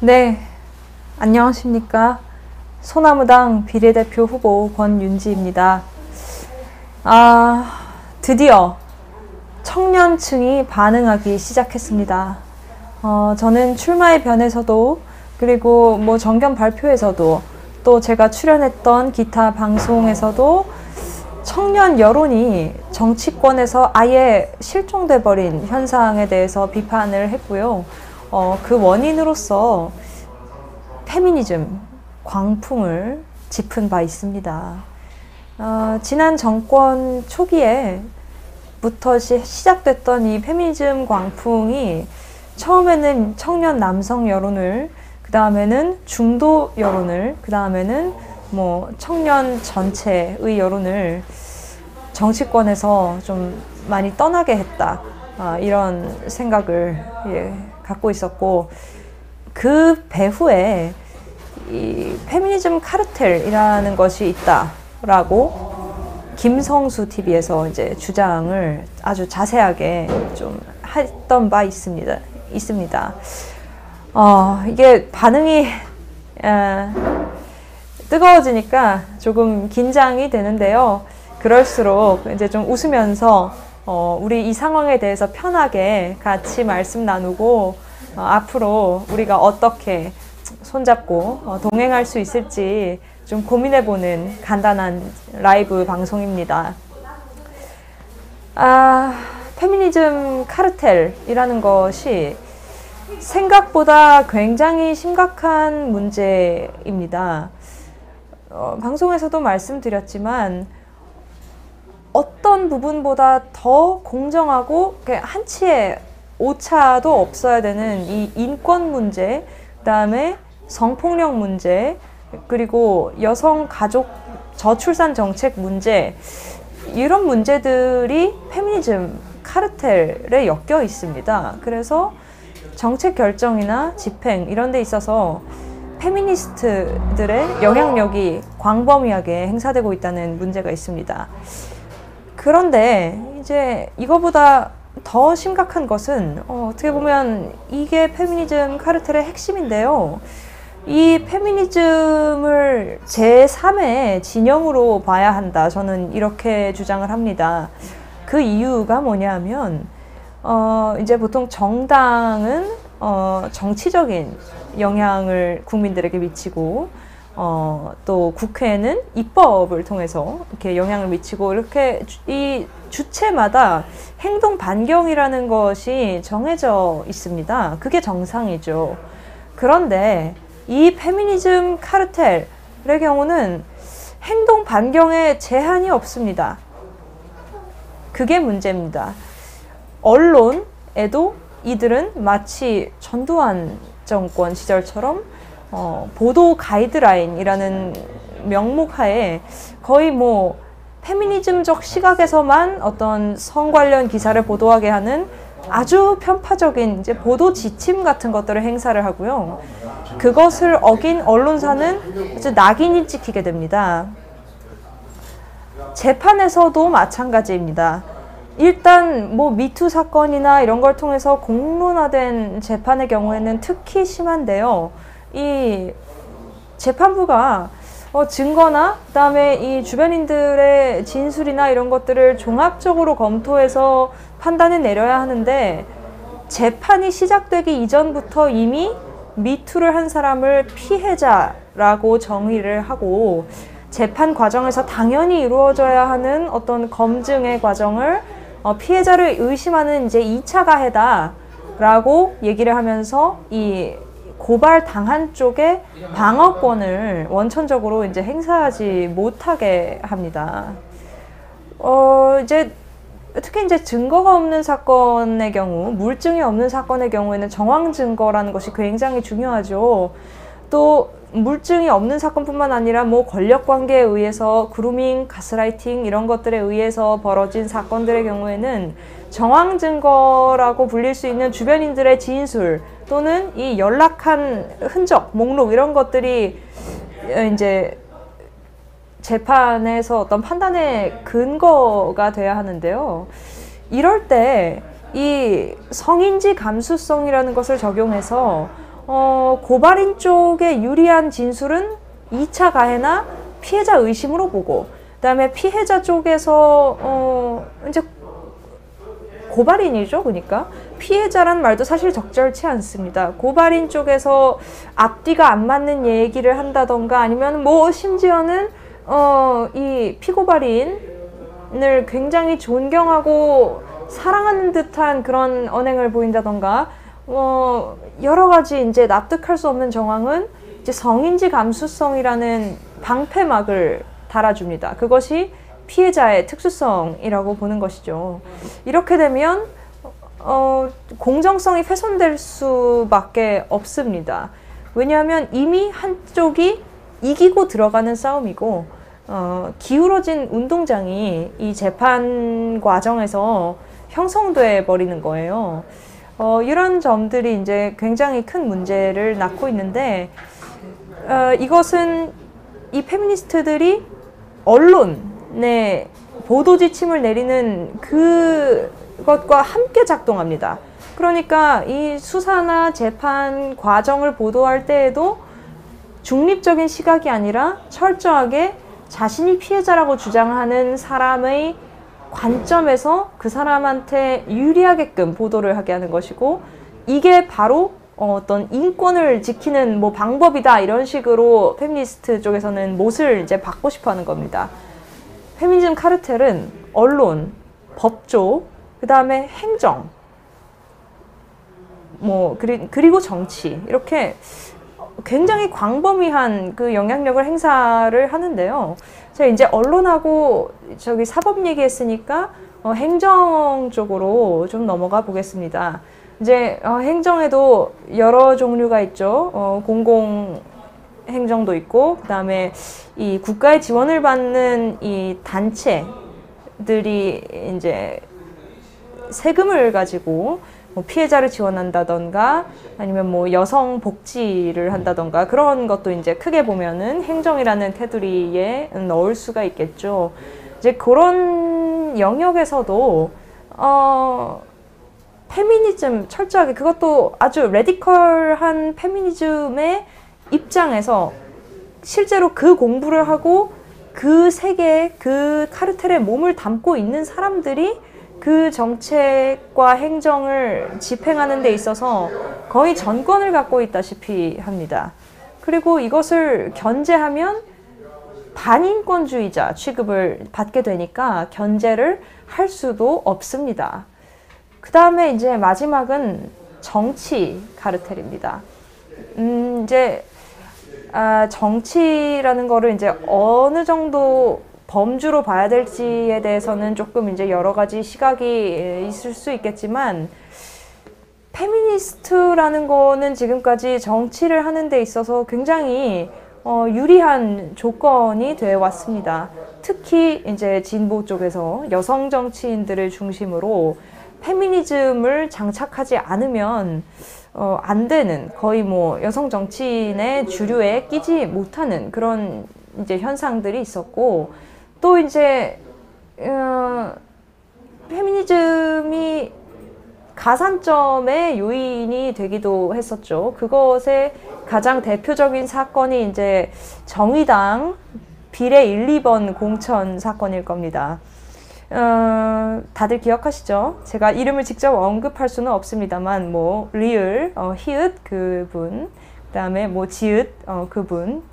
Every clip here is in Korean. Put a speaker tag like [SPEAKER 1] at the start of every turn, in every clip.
[SPEAKER 1] 네, 안녕하십니까. 소나무당 비례대표 후보 권윤지입니다. 드디어 청년층이 반응하기 시작했습니다. 저는 출마의 변에서도 그리고 뭐 정견 발표에서도 또 제가 출연했던 기타 방송에서도 청년 여론이 정치권에서 아예 실종돼 버린 현상에 대해서 비판을 했고요. 그 원인으로서 페미니즘 광풍을 짚은 바 있습니다. 지난 정권 초기에부터 시작됐던 이 페미니즘 광풍이 처음에는 청년 남성 여론을, 그 다음에는 중도 여론을, 그 다음에는 뭐 청년 전체의 여론을 정치권에서 좀 많이 떠나게 했다. 이런 생각을 갖고 있었고, 그 배후에 이 페미니즘 카르텔이라는 것이 있다라고 김성수 TV에서 이제 주장을 아주 자세하게 좀 했던 바 있습니다. 이게 반응이 뜨거워지니까 조금 긴장이 되는데요. 그럴수록 이제 좀 웃으면서 우리 이 상황에 대해서 편하게 같이 말씀 나누고 앞으로 우리가 어떻게 손잡고 동행할 수 있을지 좀 고민해보는 간단한 라이브 방송입니다. 페미니즘 카르텔이라는 것이 생각보다 굉장히 심각한 문제입니다. 방송에서도 말씀드렸지만 어떤 부분보다 더 공정하고 한치의 오차도 없어야 되는 이 인권 문제, 그 다음에 성폭력 문제, 그리고 여성 가족 저출산 정책 문제, 이런 문제들이 페미니즘 카르텔에 엮여 있습니다. 그래서 정책 결정이나 집행 이런 데 있어서 페미니스트들의 영향력이 광범위하게 행사되고 있다는 문제가 있습니다. 그런데 이제 이거보다 더 심각한 것은 어떻게 보면 이게 페미니즘 카르텔의 핵심인데요. 이 페미니즘을 제3의 진영으로 봐야 한다. 저는 이렇게 주장을 합니다. 그 이유가 뭐냐면 이제 보통 정당은 정치적인 영향을 국민들에게 미치고 또 국회는 입법을 통해서 이렇게 영향을 미치고, 이렇게 이 주체마다 행동 반경이라는 것이 정해져 있습니다. 그게 정상이죠. 그런데 이 페미니즘 카르텔의 경우는 행동 반경에 제한이 없습니다. 그게 문제입니다. 언론에도 이들은 마치 전두환 정권 시절처럼 보도 가이드라인이라는 명목 하에 거의 뭐 페미니즘적 시각에서만 어떤 성 관련 기사를 보도하게 하는 아주 편파적인 이제 보도 지침 같은 것들을 행사를 하고요. 그것을 어긴 언론사는 이제 낙인이 찍히게 됩니다. 재판에서도 마찬가지입니다. 일단 뭐 미투 사건이나 이런 걸 통해서 공론화된 재판의 경우에는 특히 심한데요. 이 재판부가 증거나 그다음에 이 주변인들의 진술이나 이런 것들을 종합적으로 검토해서 판단을 내려야 하는데, 재판이 시작되기 이전부터 이미 미투를 한 사람을 피해자라고 정의를 하고, 재판 과정에서 당연히 이루어져야 하는 어떤 검증의 과정을 피해자를 의심하는 이제 2차 가해다라고 얘기를 하면서 이 고발 당한 쪽의 방어권을 원천적으로 이제 행사하지 못하게 합니다. 이제 특히 이제 증거가 없는 사건의 경우, 물증이 없는 사건의 경우에는 정황 증거라는 것이 굉장히 중요하죠. 또 물증이 없는 사건뿐만 아니라 뭐 권력 관계에 의해서 그루밍, 가스라이팅 이런 것들에 의해서 벌어진 사건들의 경우에는 정황 증거라고 불릴 수 있는 주변인들의 진술 또는 이 연락한 흔적, 목록 이런 것들이 이제 재판에서 어떤 판단의 근거가 돼야 하는데요. 이럴 때 이 성인지 감수성이라는 것을 적용해서 고발인 쪽에 유리한 진술은 2차 가해나 피해자 의심으로 보고, 그다음에 피해자 쪽에서 이제 고발인이죠. 그러니까 피해자란 말도 사실 적절치 않습니다. 고발인 쪽에서 앞뒤가 안 맞는 얘기를 한다던가, 아니면 뭐 심지어는 이 피고발인을 굉장히 존경하고 사랑하는 듯한 그런 언행을 보인다던가, 여러 가지 이제 납득할 수 없는 정황은 이제 성인지 감수성이라는 방패막을 달아줍니다. 그것이 피해자의 특수성이라고 보는 것이죠. 이렇게 되면 공정성이 훼손될 수밖에 없습니다. 왜냐하면 이미 한쪽이 이기고 들어가는 싸움이고, 기울어진 운동장이 이 재판 과정에서 형성돼 버리는 거예요. 이런 점들이 이제 굉장히 큰 문제를 낳고 있는데, 이것은 이 페미니스트들이 언론에 보도 지침을 내리는 그것과 함께 작동합니다. 그러니까 이 수사나 재판 과정을 보도할 때에도 중립적인 시각이 아니라 철저하게 자신이 피해자라고 주장하는 사람의 관점에서 그 사람한테 유리하게끔 보도를 하게 하는 것이고, 이게 바로 어떤 인권을 지키는 뭐 방법이다, 이런 식으로 페미니스트 쪽에서는 못을 이제 받고 싶어 하는 겁니다. 페미니즘 카르텔은 언론, 법조, 그 다음에 행정, 그리고 정치, 이렇게 굉장히 광범위한 그 영향력을 행사를 하는데요. 제가 이제 언론하고 저기 사법 얘기했으니까 행정 쪽으로 좀 넘어가 보겠습니다. 이제 행정에도 여러 종류가 있죠. 공공 행정도 있고, 그 다음에 이 국가의 지원을 받는 이 단체들이 이제 세금을 가지고 뭐 피해자를 지원한다던가, 아니면 뭐 여성 복지를 한다던가, 그런 것도 이제 크게 보면은 행정이라는 테두리에 넣을 수가 있겠죠. 이제 그런 영역에서도 페미니즘 철저하게, 그것도 아주 레디컬한 페미니즘의 입장에서 실제로 그 공부를 하고 그 세계에, 그 카르텔에 몸을 담고 있는 사람들이 그 정책과 행정을 집행하는 데 있어서 거의 전권을 갖고 있다시피 합니다. 그리고 이것을 견제하면 반인권주의자 취급을 받게 되니까 견제를 할 수도 없습니다. 그 다음에 이제 마지막은 정치 카르텔입니다. 이제 정치라는 거를 이제 어느 정도 범주로 봐야 될지에 대해서는 조금 이제 여러 가지 시각이 있을 수 있겠지만, 페미니스트라는 거는 지금까지 정치를 하는 데 있어서 굉장히 유리한 조건이 되어 왔습니다. 특히 이제 진보 쪽에서 여성 정치인들을 중심으로 페미니즘을 장착하지 않으면 안 되는, 거의 뭐 여성 정치인의 주류에 끼지 못하는 그런 이제 현상들이 있었고, 또 이제 페미니즘이 가산점의 요인이 되기도 했었죠. 그것의 가장 대표적인 사건이 이제 정의당 비례 1, 2번 공천 사건일 겁니다. 다들 기억하시죠? 제가 이름을 직접 언급할 수는 없습니다만, 뭐 리을, 히읗 그분, 그다음에 뭐 지읒 그분,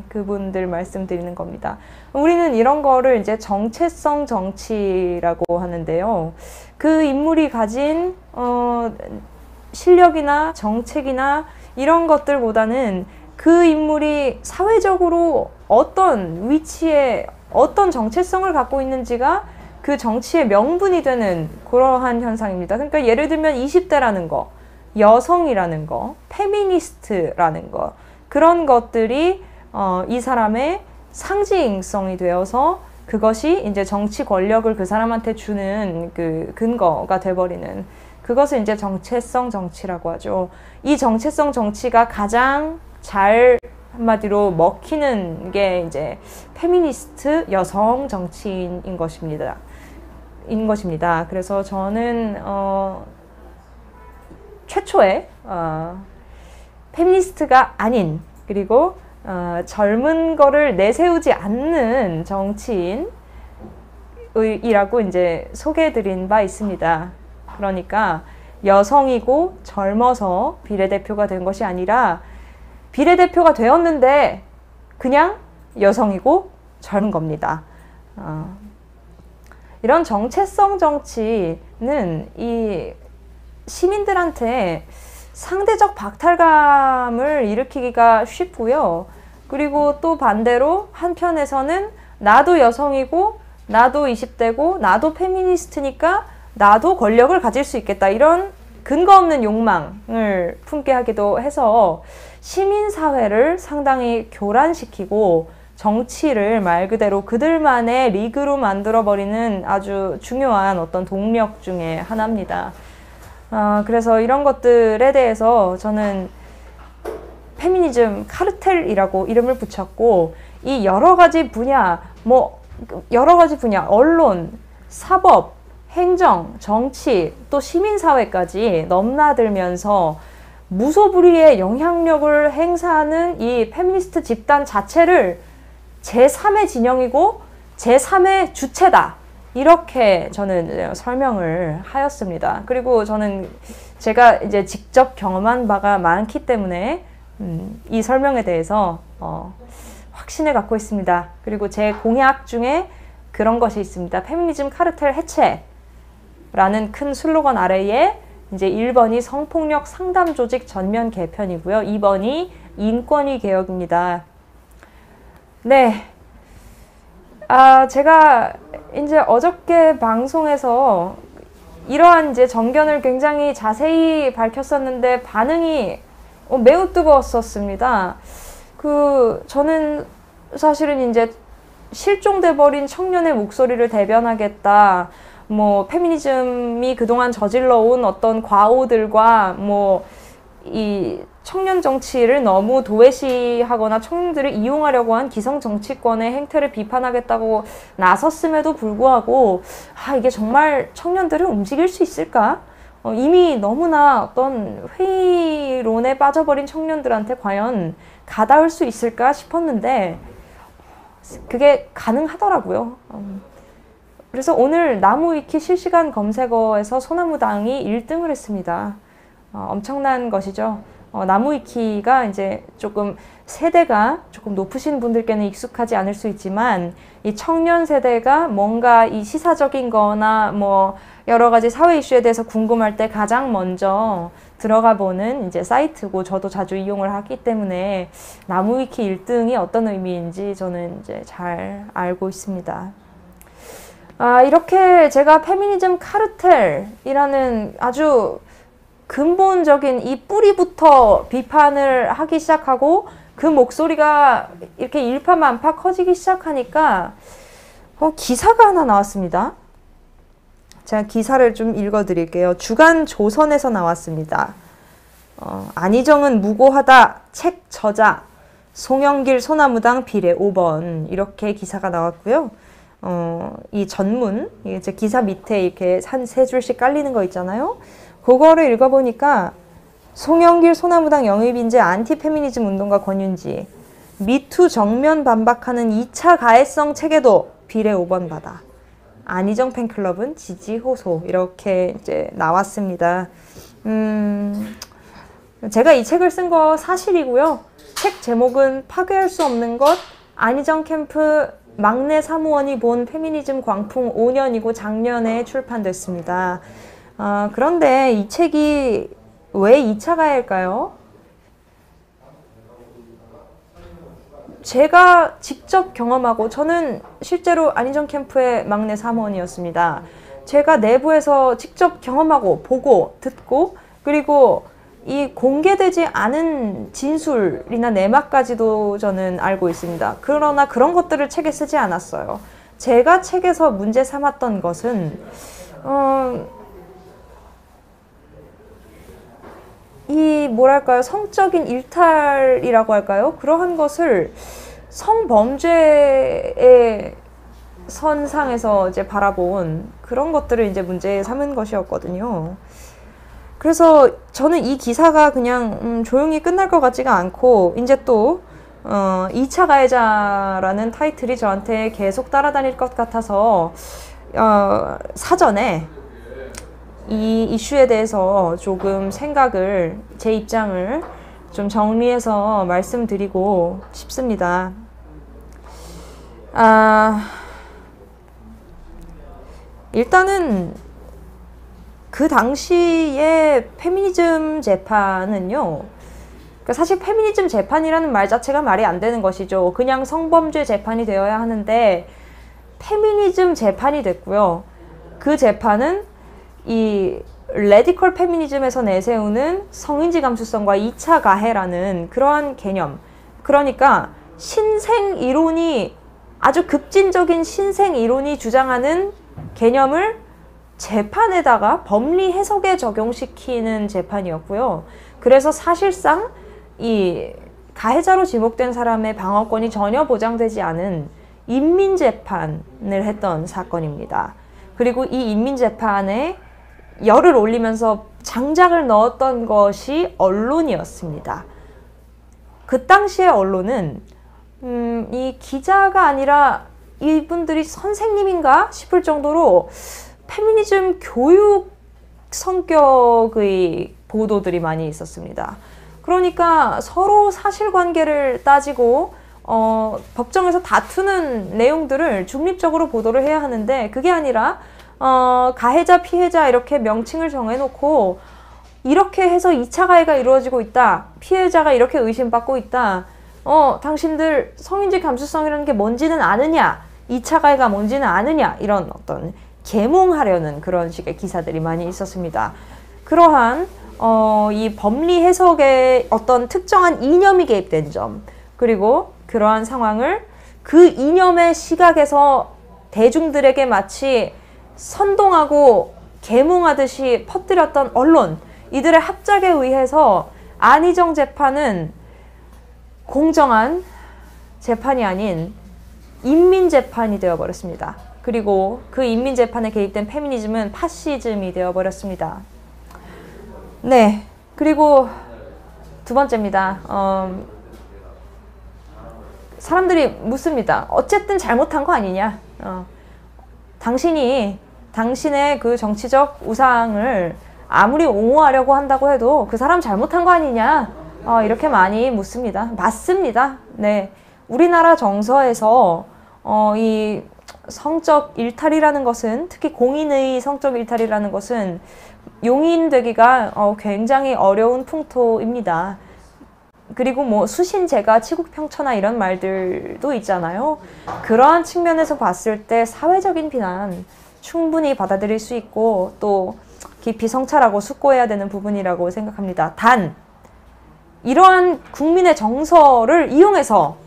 [SPEAKER 1] 그분들 말씀드리는 겁니다. 우리는 이런 거를 이제 정체성 정치라고 하는데요. 그 인물이 가진 실력이나 정책이나 이런 것들보다는 그 인물이 사회적으로 어떤 위치에 어떤 정체성을 갖고 있는지가 그 정치의 명분이 되는 그러한 현상입니다. 그러니까 예를 들면 20대라는 거, 여성이라는 거, 페미니스트라는 거, 그런 것들이 이 사람의 상징성이 되어서 그것이 이제 정치 권력을 그 사람한테 주는 그 근거가 돼버리는, 그것을 이제 정체성 정치라고 하죠. 이 정체성 정치가 가장 잘 한마디로 먹히는 게 이제 페미니스트 여성 정치인인 것입니다. 그래서 저는 최초의 페미니스트가 아닌, 그리고 젊은 거를 내세우지 않는 정치인이라고 이제 소개해드린 바 있습니다. 그러니까 여성이고 젊어서 비례대표가 된 것이 아니라 비례대표가 되었는데 그냥 여성이고 젊은 겁니다. 이런 정체성 정치는 이 시민들한테 상대적 박탈감을 일으키기가 쉽고요. 그리고 또 반대로 한편에서는 나도 여성이고 나도 20대고 나도 페미니스트니까 나도 권력을 가질 수 있겠다, 이런 근거 없는 욕망을 품게 하기도 해서 시민사회를 상당히 교란시키고 정치를 말 그대로 그들만의 리그로 만들어버리는 아주 중요한 어떤 동력 중에 하나입니다. 그래서 이런 것들에 대해서 저는 페미니즘 카르텔이라고 이름을 붙였고, 이 여러 가지 분야, 언론, 사법, 행정, 정치, 또 시민사회까지 넘나들면서 무소불위의 영향력을 행사하는 이 페미니스트 집단 자체를 제3의 진영이고 제3의 주체다, 이렇게 저는 설명을 하였습니다. 그리고 저는 제가 이제 직접 경험한 바가 많기 때문에 이 설명에 대해서 확신을 갖고 있습니다. 그리고 제 공약 중에 그런 것이 있습니다. 페미니즘 카르텔 해체라는 큰 슬로건 아래에 이제 1번이 성폭력 상담 조직 전면 개편이고요. 2번이 인권위 개혁입니다. 네. 제가 이제 어저께 방송에서 이러한 이제 정견을 굉장히 자세히 밝혔었는데 반응이 매우 뜨거웠었습니다. 저는 사실은 이제 실종돼 버린 청년의 목소리를 대변하겠다, 페미니즘이 그동안 저질러온 어떤 과오들과 이 청년 정치를 너무 도외시하거나 청년들을 이용하려고 한 기성 정치권의 행태를 비판하겠다고 나섰음에도 불구하고 이게 정말 청년들을 움직일 수 있을까? 이미 너무나 어떤 회의론에 빠져버린 청년들한테 과연 가닿을 수 있을까 싶었는데 그게 가능하더라고요. 그래서 오늘 나무위키 실시간 검색어에서 소나무당이 1등을 했습니다. 엄청난 것이죠. 나무위키가 이제 조금 세대가 조금 높으신 분들께는 익숙하지 않을 수 있지만, 이 청년 세대가 뭔가 이 시사적인 거나 여러 가지 사회 이슈에 대해서 궁금할 때 가장 먼저 들어가 보는 이제 사이트고, 저도 자주 이용을 하기 때문에 나무위키 1등이 어떤 의미인지 저는 이제 잘 알고 있습니다. 이렇게 제가 페미니즘 카르텔이라는 아주 근본적인 이 뿌리부터 비판을 하기 시작하고 그 목소리가 이렇게 일파만파 커지기 시작하니까 기사가 하나 나왔습니다. 제가 기사를 좀 읽어드릴게요. 주간 조선에서 나왔습니다. 안희정은 무고하다 책 저자 송영길 소나무당 비례 5번, 이렇게 기사가 나왔고요. 이 전문, 이제 기사 밑에 이렇게 한 3줄씩 깔리는 거 있잖아요. 그거를 읽어보니까 송영길 소나무당 영입인재 안티페미니즘 운동가 권윤지, 미투 정면 반박하는 2차 가해성 체계도 비례 5번 받아, 안희정 팬클럽은 지지 호소, 이렇게 이제 나왔습니다. 제가 이 책을 쓴 거 사실이고요. 책 제목은 파괴할 수 없는 것, 안희정 캠프 막내 사무원이 본 페미니즘 광풍 5년이고 작년에 출판됐습니다. 그런데 이 책이 왜 2차 가해일까요? 제가 직접 경험하고, 저는 실제로 안희정 캠프의 막내 사무원이었습니다. 제가 내부에서 직접 경험하고 보고 듣고, 그리고 이 공개되지 않은 진술이나 내막까지도 저는 알고 있습니다. 그러나 그런 것들을 책에 쓰지 않았어요. 제가 책에서 문제 삼았던 것은 이 뭐랄까요, 성적인 일탈이라고 할까요? 그러한 것을 성범죄의 선상에서 이제 바라본 그런 것들을 이제 문제 삼은 것이었거든요. 그래서 저는 이 기사가 그냥 조용히 끝날 것 같지가 않고 이제 또 2차 가해자라는 타이틀이 저한테 계속 따라다닐 것 같아서 사전에 이 이슈에 대해서 조금 제 입장을 좀 정리해서 말씀드리고 싶습니다. 일단은 그 당시에 페미니즘 재판은요, 그러니까 사실 페미니즘 재판이라는 말 자체가 말이 안 되는 것이죠. 그냥 성범죄 재판이 되어야 하는데 페미니즘 재판이 됐고요. 그 재판은 이 레디컬 페미니즘에서 내세우는 성인지 감수성과 2차 가해라는 그러한 개념, 그러니까 아주 급진적인 신생 이론이 주장하는 개념을 재판에다가 법리 해석에 적용시키는 재판이었고요. 그래서 사실상 이 가해자로 지목된 사람의 방어권이 전혀 보장되지 않은 인민재판을 했던 사건입니다. 그리고 이 인민재판에 열을 올리면서 장작을 넣었던 것이 언론이었습니다. 그 당시의 언론은 이 기자가 아니라 이분들이 선생님인가 싶을 정도로 페미니즘 교육 성격의 보도들이 많이 있었습니다. 그러니까 서로 사실관계를 따지고 법정에서 다투는 내용들을 중립적으로 보도를 해야 하는데 그게 아니라 가해자, 피해자 이렇게 명칭을 정해놓고 이렇게 해서 2차 가해가 이루어지고 있다. 피해자가 이렇게 의심받고 있다. 당신들 성인지 감수성이라는 게 뭔지는 아느냐? 2차 가해가 뭔지는 아느냐? 이런 어떤 계몽하려는 그런 식의 기사들이 많이 있었습니다. 그러한 이 법리 해석에 어떤 특정한 이념이 개입된 점, 그리고 그러한 상황을 그 이념의 시각에서 대중들에게 마치 선동하고 계몽하듯이 퍼뜨렸던 언론, 이들의 합작에 의해서 안희정 재판은 공정한 재판이 아닌 인민재판이 되어버렸습니다. 그리고 그 인민재판에 개입된 페미니즘은 파시즘이 되어버렸습니다. 네, 그리고 두 번째입니다. 사람들이 묻습니다. 어쨌든 잘못한 거 아니냐? 당신의 그 정치적 우상을 아무리 옹호하려고 한다고 해도 그 사람 잘못한 거 아니냐? 이렇게 많이 묻습니다. 맞습니다. 네, 우리나라 정서에서 이 성적 일탈이라는 것은, 특히 공인의 성적 일탈이라는 것은 용인되기가 굉장히 어려운 풍토입니다. 그리고 뭐 수신제가 치국평천하 이런 말들도 있잖아요. 그러한 측면에서 봤을 때 사회적인 비난 충분히 받아들일 수 있고 또 깊이 성찰하고 숙고해야 되는 부분이라고 생각합니다. 단 이러한 국민의 정서를 이용해서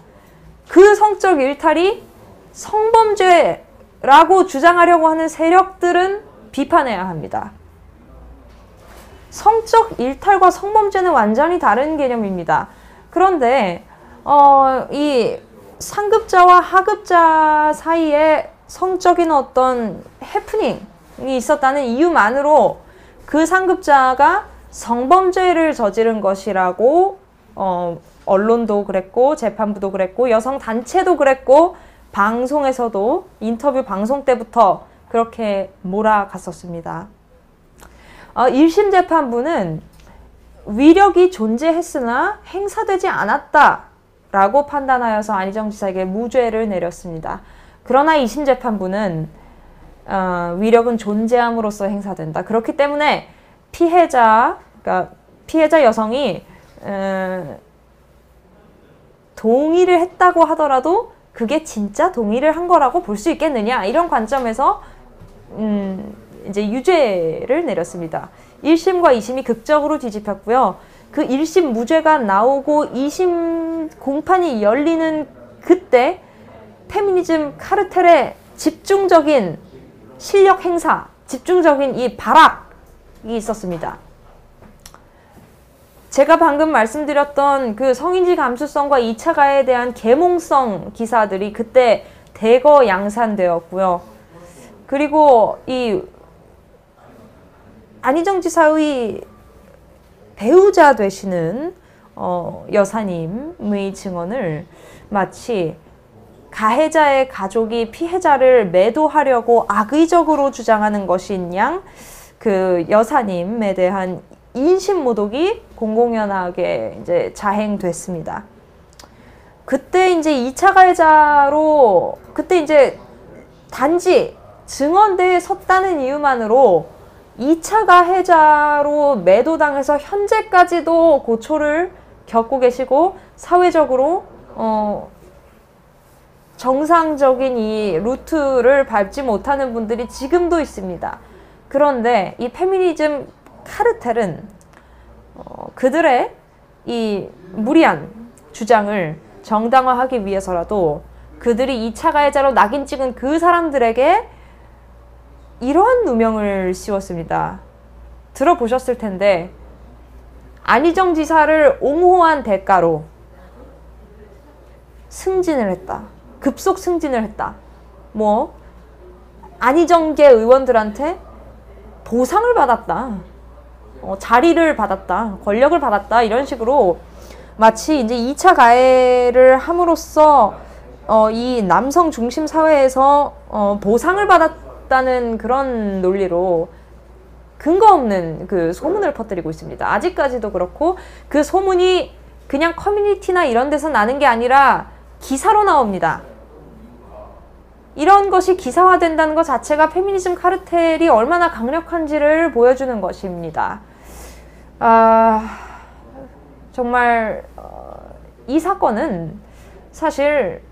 [SPEAKER 1] 그 성적 일탈이 성범죄라고 주장하려고 하는 세력들은 비판해야 합니다. 성적 일탈과 성범죄는 완전히 다른 개념입니다. 그런데 이 상급자와 하급자 사이에 성적인 어떤 해프닝이 있었다는 이유만으로 그 상급자가 성범죄를 저지른 것이라고 언론도 그랬고 재판부도 그랬고 여성단체도 그랬고 방송에서도 인터뷰 방송 때부터 그렇게 몰아갔었습니다. 1심 재판부는 위력이 존재했으나 행사되지 않았다라고 판단하여서 안희정 지사에게 무죄를 내렸습니다. 그러나 2심 재판부는 위력은 존재함으로써 행사된다. 그렇기 때문에 피해자 여성이 동의를 했다고 하더라도 그게 진짜 동의를 한 거라고 볼 수 있겠느냐, 이런 관점에서 이제 유죄를 내렸습니다. 1심과 2심이 극적으로 뒤집혔고요. 그 1심 무죄가 나오고 2심 공판이 열리는 그때 페미니즘 카르텔의 집중적인 실력 행사, 집중적인 이 발악이 있었습니다. 제가 방금 말씀드렸던 그 성인지 감수성과 2차 가해에 대한 계몽성 기사들이 그때 대거 양산되었고요. 그리고 이 안희정 지사의 배우자 되시는 여사님의 증언을 마치 가해자의 가족이 피해자를 매도하려고 악의적으로 주장하는 것인 양 그 여사님에 대한 인신모독이 공공연하게 이제 자행됐습니다. 그때 이제 2차 가해자로 그때 이제 단지 증언대에 섰다는 이유만으로 2차 가해자로 매도당해서 현재까지도 고초를 겪고 계시고 사회적으로 정상적인 이 루트를 밟지 못하는 분들이 지금도 있습니다. 그런데 이 페미니즘 카르텔은 그들의 이 무리한 주장을 정당화하기 위해서라도 그들이 2차 가해자로 낙인 찍은 그 사람들에게 이러한 누명을 씌웠습니다. 들어보셨을 텐데 안희정 지사를 옹호한 대가로 승진을 했다. 급속 승진을 했다. 뭐 안희정계 의원들한테 보상을 받았다. 자리를 받았다. 권력을 받았다. 이런 식으로 마치 이제 2차 가해를 함으로써 이 남성 중심 사회에서 보상을 받았다는 그런 논리로 근거 없는 그 소문을 퍼뜨리고 있습니다. 아직까지도 그렇고 그 소문이 그냥 커뮤니티나 이런 데서 나는 게 아니라 기사로 나옵니다. 이런 것이 기사화된다는 것 자체가 페미니즘 카르텔이 얼마나 강력한지를 보여주는 것입니다. 정말 이 사건은 사실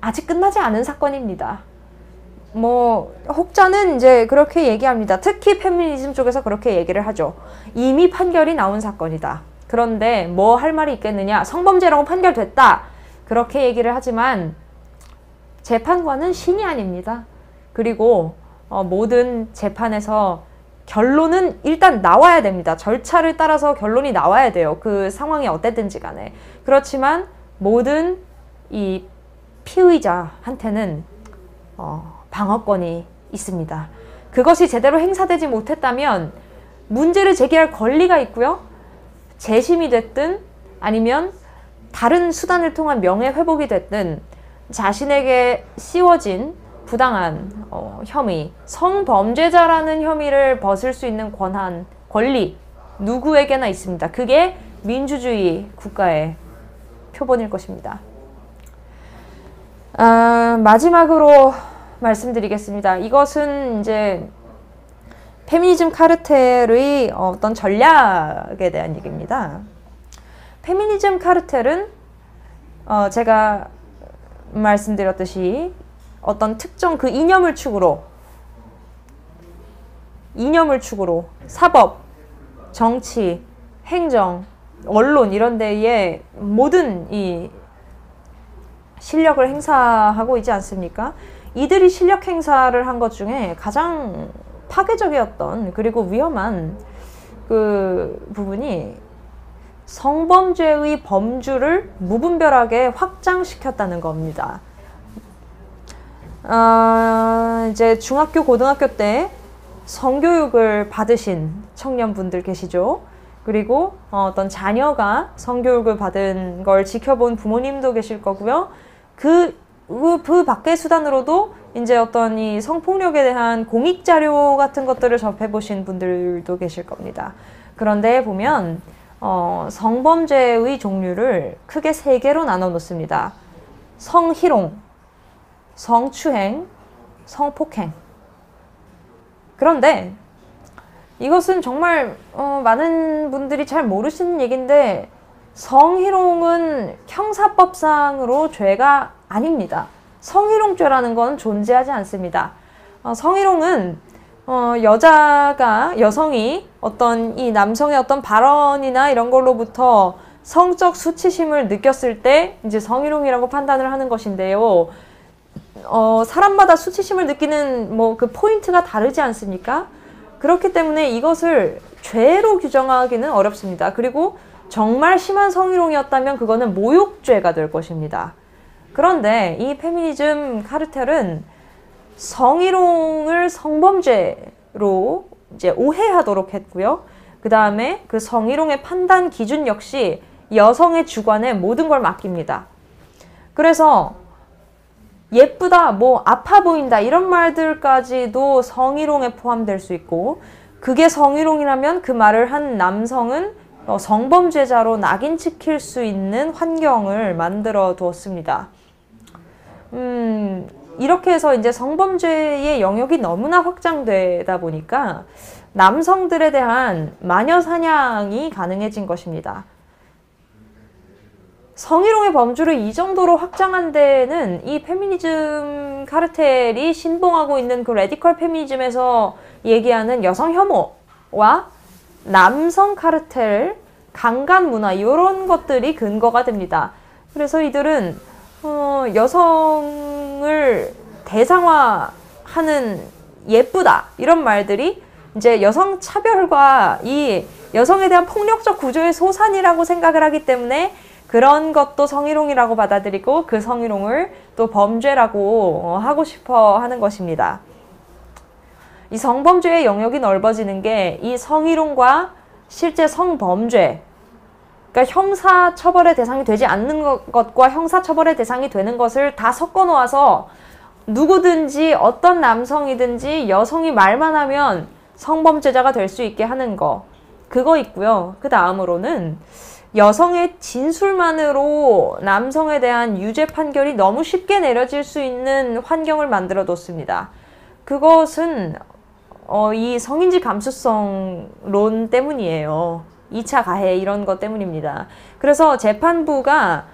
[SPEAKER 1] 아직 끝나지 않은 사건입니다. 뭐 혹자는 이제 그렇게 얘기합니다. 특히 페미니즘 쪽에서 그렇게 얘기를 하죠. 이미 판결이 나온 사건이다. 그런데 뭐 할 말이 있겠느냐. 성범죄라고 판결됐다. 그렇게 얘기를 하지만 재판관은 신이 아닙니다. 그리고 모든 재판에서 결론은 일단 나와야 됩니다. 절차를 따라서 결론이 나와야 돼요. 그 상황이 어땠든지 간에. 그렇지만 모든 이 피의자한테는 방어권이 있습니다. 그것이 제대로 행사되지 못했다면 문제를 제기할 권리가 있고요. 재심이 됐든 아니면 다른 수단을 통한 명예회복이 됐든 자신에게 씌워진 부당한 혐의, 성범죄자라는 혐의를 벗을 수 있는 권한, 권리 누구에게나 있습니다. 그게 민주주의 국가의 표본일 것입니다. 마지막으로 말씀드리겠습니다. 이것은 이제 페미니즘 카르텔의 어떤 전략에 대한 얘기입니다. 페미니즘 카르텔은 제가 말씀드렸듯이 어떤 특정 그 이념을 축으로 사법, 정치, 행정, 언론 이런 데에 모든 이 실력을 행사하고 있지 않습니까? 이들이 실력 행사를 한 것 중에 가장 파괴적이었던 그리고 위험한 그 부분이 성범죄의 범주를 무분별하게 확장시켰다는 겁니다. 이제 중학교, 고등학교 때 성교육을 받으신 청년분들 계시죠? 그리고 어떤 자녀가 성교육을 받은 걸 지켜본 부모님도 계실 거고요. 그 밖의 수단으로도 이제 어떤 이 성폭력에 대한 공익자료 같은 것들을 접해보신 분들도 계실 겁니다. 그런데 보면 성범죄의 종류를 크게 3개로 나눠 놓습니다. 성희롱, 성추행, 성폭행. 그런데 이것은 정말 많은 분들이 잘 모르시는 얘기인데 성희롱은 형사법상으로 죄가 아닙니다. 성희롱죄라는 건 존재하지 않습니다. 성희롱은 여성이 어떤 이 남성의 어떤 발언이나 이런 걸로부터 성적 수치심을 느꼈을 때 이제 성희롱이라고 판단을 하는 것인데요. 사람마다 수치심을 느끼는 뭐 그 포인트가 다르지 않습니까? 그렇기 때문에 이것을 죄로 규정하기는 어렵습니다. 그리고 정말 심한 성희롱이었다면 그거는 모욕죄가 될 것입니다. 그런데 이 페미니즘 카르텔은 성희롱을 성범죄로 이제 오해하도록 했고요. 그 다음에 그 성희롱의 판단 기준 역시 여성의 주관에 모든 걸 맡깁니다. 그래서 예쁘다, 뭐 아파 보인다 이런 말들까지도 성희롱에 포함될 수 있고, 그게 성희롱이라면 그 말을 한 남성은 성범죄자로 낙인 찍힐 수 있는 환경을 만들어 두었습니다. 이렇게 해서 이제 성범죄의 영역이 너무나 확장되다 보니까 남성들에 대한 마녀 사냥이 가능해진 것입니다. 성희롱의 범주를 이 정도로 확장한 데는 이 페미니즘 카르텔이 신봉하고 있는 그 레디컬 페미니즘에서 얘기하는 여성 혐오와 남성 카르텔, 강간 문화 이런 것들이 근거가 됩니다. 그래서 이들은 여성을 대상화하는 예쁘다 이런 말들이 이제 여성 차별과 이 여성에 대한 폭력적 구조의 소산이라고 생각을 하기 때문에 그런 것도 성희롱이라고 받아들이고 그 성희롱을 또 범죄라고 하고 싶어 하는 것입니다. 이 성범죄의 영역이 넓어지는 게 이 성희롱과 실제 성범죄, 그러니까 형사처벌의 대상이 되지 않는 것과 형사처벌의 대상이 되는 것을 다 섞어 놓아서 누구든지 어떤 남성이든지 여성이 말만 하면 성범죄자가 될 수 있게 하는 거, 그거 있고요. 그 다음으로는 여성의 진술만으로 남성에 대한 유죄 판결이 너무 쉽게 내려질 수 있는 환경을 만들어 뒀습니다. 그것은 이 성인지 감수성론 때문이에요. 2차 가해 이런 것 때문입니다. 그래서 재판부가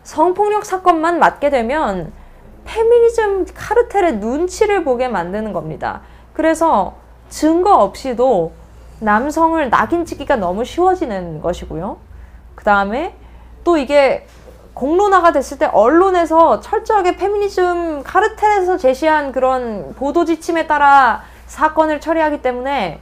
[SPEAKER 1] 성폭력 사건만 맡게 되면 페미니즘 카르텔의 눈치를 보게 만드는 겁니다. 그래서 증거 없이도 남성을 낙인 찍기가 너무 쉬워지는 것이고요. 그 다음에 또 이게 공론화가 됐을 때 언론에서 철저하게 페미니즘 카르텔에서 제시한 그런 보도 지침에 따라 사건을 처리하기 때문에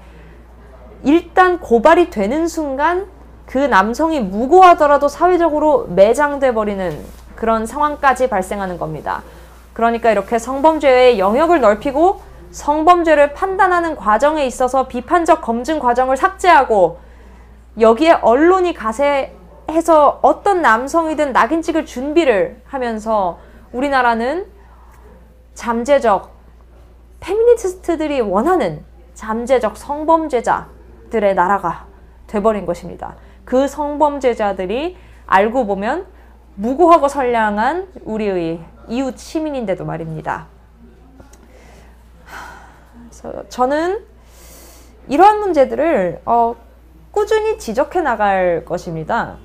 [SPEAKER 1] 일단 고발이 되는 순간 그 남성이 무고하더라도 사회적으로 매장돼 버리는 그런 상황까지 발생하는 겁니다. 그러니까 이렇게 성범죄의 영역을 넓히고 성범죄를 판단하는 과정에 있어서 비판적 검증 과정을 삭제하고 여기에 언론이 가세해서 어떤 남성이든 낙인 찍을 준비를 하면서 우리나라는 잠재적 페미니스트들이 원하는 잠재적 성범죄자들의 나라가 돼버린 것입니다. 그 성범죄자들이 알고 보면 무고하고 선량한 우리의 이웃 시민인데도 말입니다. 그래서 저는 이러한 문제들을 꾸준히 지적해 나갈 것입니다.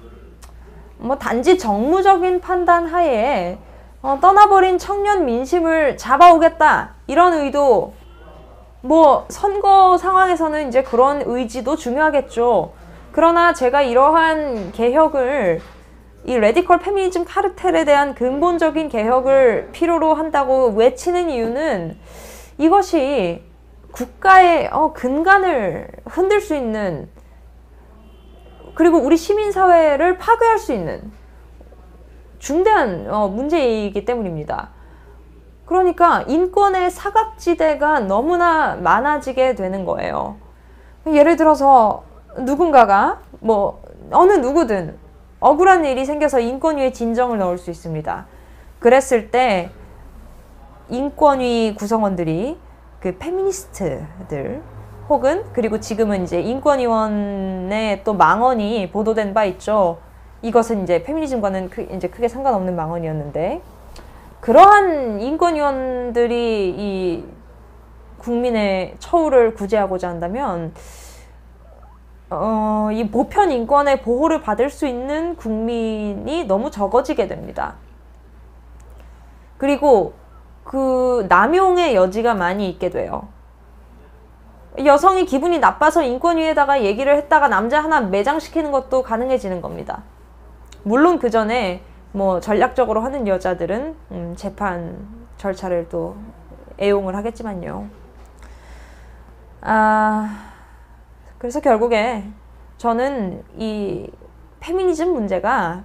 [SPEAKER 1] 단지 정무적인 판단 하에 떠나버린 청년 민심을 잡아오겠다 이런 의도, 선거 상황에서는 이제 그런 의지도 중요하겠죠. 그러나 제가 이러한 개혁을, 이 레디컬 페미니즘 카르텔에 대한 근본적인 개혁을 필요로 한다고 외치는 이유는 이것이 국가의 근간을 흔들 수 있는, 그리고 우리 시민사회를 파괴할 수 있는 중대한 문제이기 때문입니다. 그러니까 인권의 사각지대가 너무나 많아지게 되는 거예요. 예를 들어서 누군가가 어느 누구든 억울한 일이 생겨서 인권위에 진정을 넣을 수 있습니다. 그랬을 때 인권위 구성원들이 그 페미니스트들 혹은 그리고 지금은 이제 인권위원회 또 망언이 보도된 바 있죠. 이것은 이제 페미니즘과는 이제 크게 상관없는 망언이었는데, 그러한 인권위원들이 이 국민의 처우를 구제하고자 한다면 이 보편 인권의 보호를 받을 수 있는 국민이 너무 적어지게 됩니다. 그리고 그 남용의 여지가 많이 있게 돼요. 여성이 기분이 나빠서 인권위에다가 얘기를 했다가 남자 하나 매장시키는 것도 가능해지는 겁니다. 물론 그 전에 전략적으로 하는 여자들은 재판 절차를 또 애용을 하겠지만요. 그래서 결국에 저는 이 페미니즘 문제가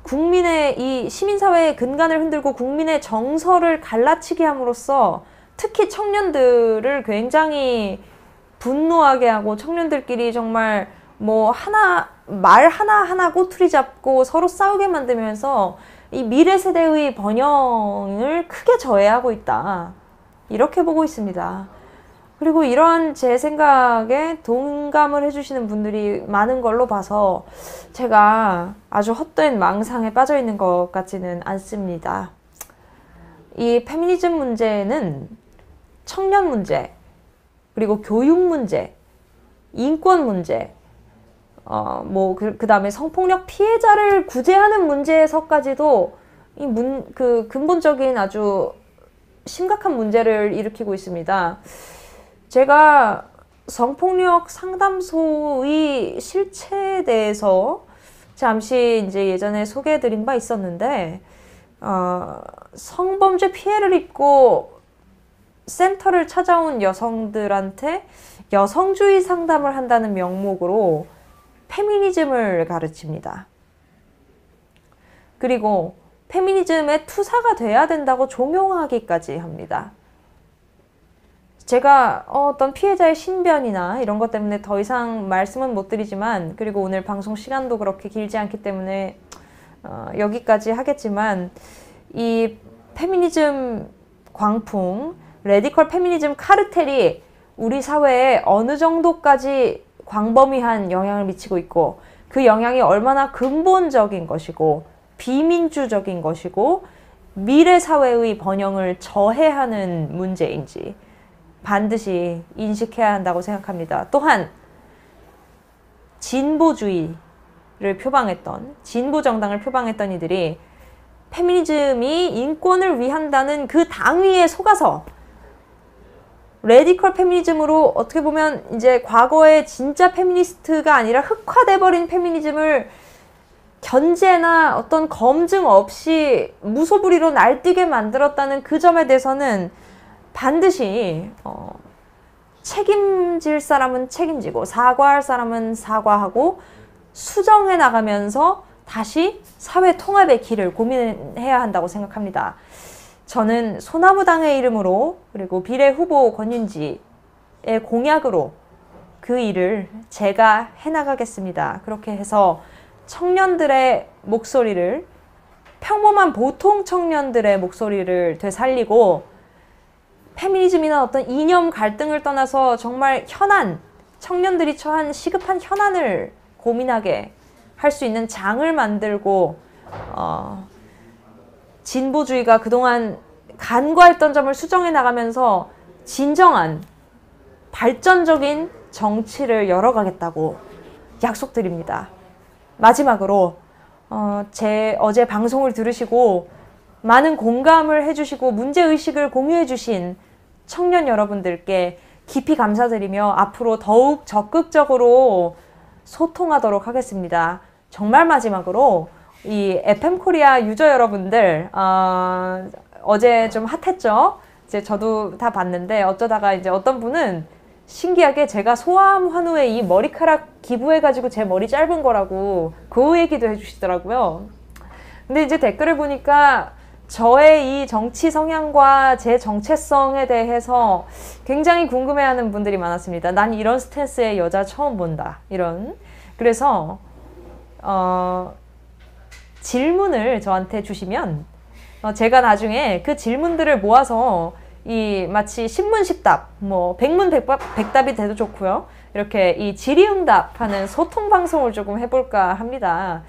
[SPEAKER 1] 국민의 이 시민사회의 근간을 흔들고 국민의 정서를 갈라치게 함으로써 특히 청년들을 굉장히 분노하게 하고 청년들끼리 정말 뭐 말 하나하나 꼬투리 잡고 서로 싸우게 만들면서 이 미래 세대의 번영을 크게 저해하고 있다. 이렇게 보고 있습니다. 그리고 이런 제 생각에 동감을 해주시는 분들이 많은 걸로 봐서 제가 아주 헛된 망상에 빠져 있는 것 같지는 않습니다. 이 페미니즘 문제는 청년 문제, 그리고 교육 문제, 인권 문제, 그 다음에 성폭력 피해자를 구제하는 문제에서까지도 그 근본적인 아주 심각한 문제를 일으키고 있습니다. 제가 성폭력 상담소의 실체에 대해서 잠시 이제 예전에 소개해드린 바 있었는데, 성범죄 피해를 입고 센터를 찾아온 여성들한테 여성주의 상담을 한다는 명목으로 페미니즘을 가르칩니다. 그리고 페미니즘의 투사가 돼야 된다고 종용하기까지 합니다. 제가 어떤 피해자의 신변이나 이런 것 때문에 더 이상 말씀은 못 드리지만, 그리고 오늘 방송 시간도 그렇게 길지 않기 때문에 여기까지 하겠지만, 이 페미니즘 광풍, 레디컬 페미니즘 카르텔이 우리 사회에 어느 정도까지 광범위한 영향을 미치고 있고, 그 영향이 얼마나 근본적인 것이고 비민주적인 것이고 미래 사회의 번영을 저해하는 문제인지 반드시 인식해야 한다고 생각합니다. 또한 진보주의를 표방했던, 진보 정당을 표방했던 이들이 페미니즘이 인권을 위한다는 그 당위에 속아서 레디컬 페미니즘으로 어떻게 보면 이제 과거의 진짜 페미니스트가 아니라 흑화돼버린 페미니즘을 견제나 어떤 검증 없이 무소불위로 날뛰게 만들었다는 그 점에 대해서는 반드시 책임질 사람은 책임지고 사과할 사람은 사과하고 수정해 나가면서 다시 사회 통합의 길을 고민해야 한다고 생각합니다. 저는 소나무당의 이름으로, 그리고 비례 후보 권윤지의 공약으로 그 일을 제가 해나가겠습니다. 그렇게 해서 청년들의 목소리를, 평범한 보통 청년들의 목소리를 되살리고, 페미니즘이나 어떤 이념 갈등을 떠나서 정말 현안, 청년들이 처한 시급한 현안을 고민하게 할 수 있는 장을 만들고, 진보주의가 그동안 간과했던 점을 수정해 나가면서 진정한 발전적인 정치를 열어가겠다고 약속드립니다. 마지막으로 제 어제 방송을 들으시고 많은 공감을 해주시고 문제의식을 공유해주신 청년 여러분들께 깊이 감사드리며 앞으로 더욱 적극적으로 소통하도록 하겠습니다. 정말 마지막으로 이 FM 코리아 유저 여러분들, 어제 좀 핫했죠? 이제 저도 다 봤는데, 어쩌다가 이제 어떤 분은 신기하게 제가 소아암 환우에 이 머리카락 기부해가지고 제 머리 짧은 거라고 그 얘기도 해주시더라고요. 근데 이제 댓글을 보니까 저의 이 정치 성향과 제 정체성에 대해서 굉장히 궁금해하는 분들이 많았습니다. 난 이런 스탠스의 여자 처음 본다. 이런. 그래서 질문을 저한테 주시면 제가 나중에 그 질문들을 모아서 이 마치 신문식답, 뭐 백문백답이 돼도 좋고요. 이렇게 이 질의응답하는 소통 방송을 조금 해볼까 합니다.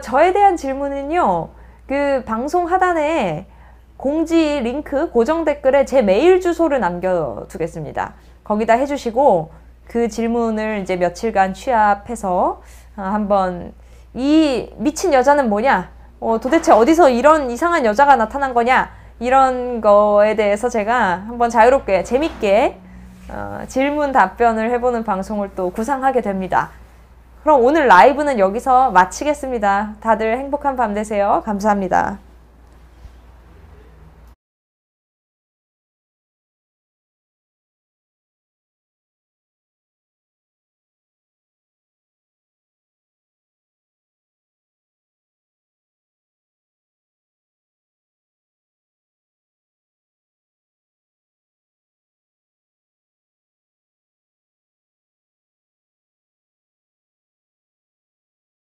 [SPEAKER 1] 저에 대한 질문은요, 그 방송 하단에 공지 링크 고정 댓글에 제 메일 주소를 남겨두겠습니다. 거기다 해주시고 그 질문을 이제 며칠간 취합해서 한번 이 미친 여자는 뭐냐? 도대체 어디서 이런 이상한 여자가 나타난 거냐? 이런 거에 대해서 제가 한번 자유롭게 재밌게 질문 답변을 해보는 방송을 또 구상하게 됩니다. 그럼 오늘 라이브는 여기서 마치겠습니다. 다들 행복한 밤 되세요. 감사합니다.